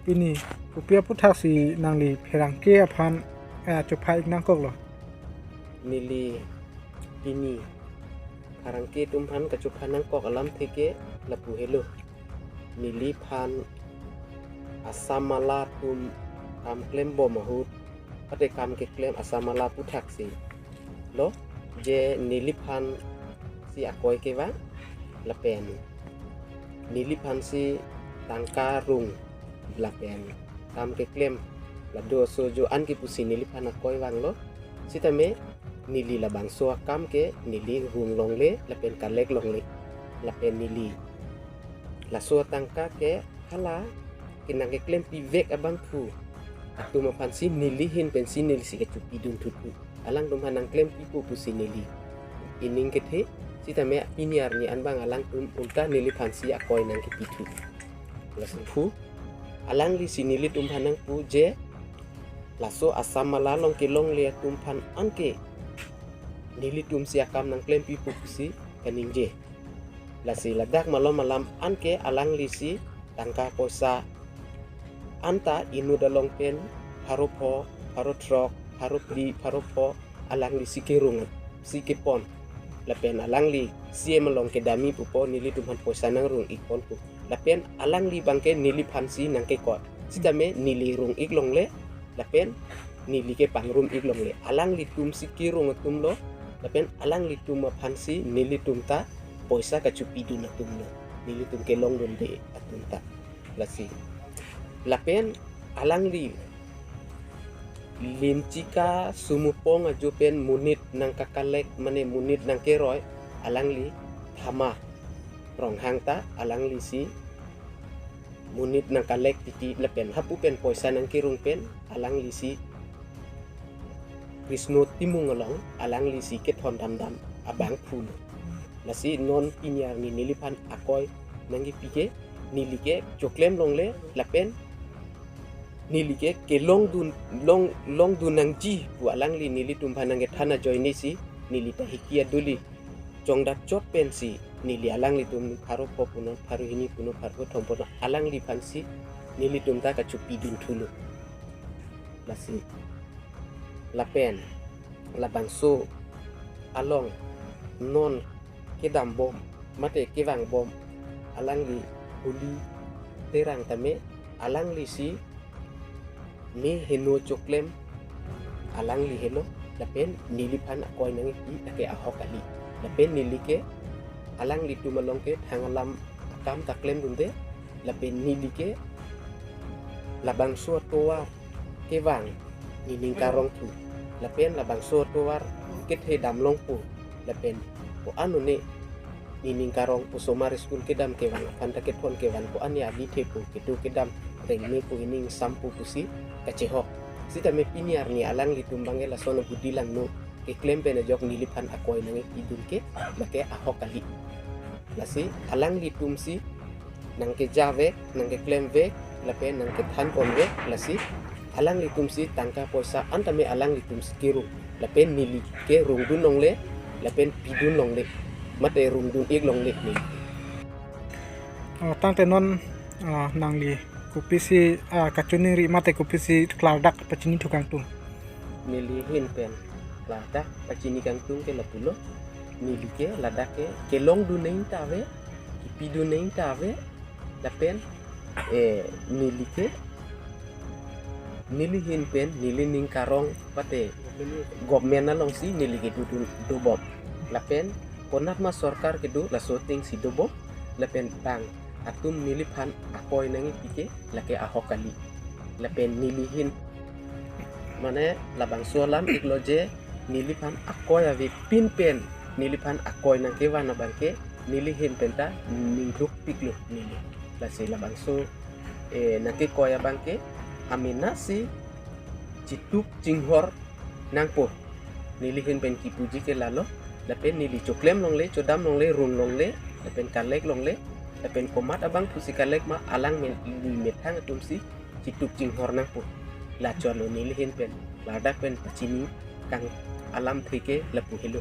Pini kupia putak si nangli perangke apan coba ik nangkok loh. Nili pini parangke tumpan kecupan nangkok alam teke lapu helo. Nili pan asamala tum kam klem bo mahut pate kam ke klem asamala putak si lo je nili pan si akoy ke va lapen nili pan si tangka rung lapen kam ke klem la do sojo an ki pusi nili pan akoy wang lo sitame nili la bang so kam ke nili rung long le lapen kalek long le lapen nili la so tangka ke hala kinang ke klem pivek abang pu atu mapan si nili hin pensi nili si kecupi dun tutu alang dum hanang klem pipu pusi nili ining kethe sitame piniar ni anbang alang tum unta nili pansi akoy nang ke pitu lasen pu alang li si nili tum hanang pu je laso asam malalong ke long le tum pan anke nili tum si akam nang klem pipu pusi kaning je lasi ladak malom malam anke alang li si tangka posa anta inu dalong pen haropo harotrok haropli haropo alang li si kerungan si kepon lapen alang li sie melong ke dami pupo nili tumhan posa nang rung ikon pu lapen alang li bangke nili pansi nang ke kot sidame nili rung iklong le lapen nili ke pangrum iklong le alang li tum si kirung tum lo lapen alang li tum pansi nili tum ta poisa kacupi dun tum lo nili tum ke long dun de atum ta lasi lapen alang li limcika sumupong ajupen munit nang kakalek mane munit nang keroy alang li thama rong hangta alang li si munit nang kalek titi lapen hapu pen poisa nang kirung pen alang li si Krisno timung along alang li si ket hon dam dam abang pul lasi non pinyar ni nilipan akoy nangi pike nilike choklem long le lapen nilike ke long dun nang ji bu alang li nili tumpanang ke thana joy ni si nili ta hikia duli chongdat chot pen si nili alang li tum pharo popuno pharo hini puno pharo thompono alang li pansi nili tumta ka chupi dun thulu lasi lapen labang so along non kedam bom mate kewang bom alang li uli terang tame alang li si ni heno choklem alang li heno lapen nili pan akoy nang i take ahok ali lapen nili ke alang li tumalong ke thangalam akam taklem dunde lapen nili ke labang so towa kewang nining karong tu lapen labang so towar ket he dam long pu lapen ko anu ne nining karong pu somari school kedam kewang panta ket pon kewan ko an ya di tepu ketu kedam reng me pu ining sampu pusi kacehok sita me piniar ni alang li tumbange la sono budilang no ke klem pen jok nilipan akoy nang idun ke make ahok kali lasi alang li tumsi nang ke jave nang ke klem ve lapen nang ke than kon ve lasi alang li tumsi tangka poisa antame alang li tumsi kiru lapen nili ke rungdun long le lapen pidun long le mate rungdun ik long le ni Tang tenon nangli kupisi kacuni ri mate kupisi kladak pacini tukang tung. nili hin pen ladak pacini kang tung ke lapulo nili ke ladak ke long du nein tave pidun nein tave lapen nili ke nili hin pen nili ning karong pate government na long si nili ke du bob lapen konat ma sorkar ke du la soting si du bob lapen bang atum nili pan akoy nangi pike lake ahok kali lapen nili hin mane labang solam ikloje nili pan akoy ave pin pen nili pan akoy nang ke wana bangke nili hin penta ningruk piklo nili lase labang so nake koya bangke amina si cituk cinghor nangpo nili hin pen kipuji ke lalo lapen nili choklem long le chodam long le rung long le lapen kalek long le lapen komat abang pusi kalek ma alang men li metang atum si cituk cinghor nangpo la cholo nili hin pen ladak pen pacini kang alam trike lapu helo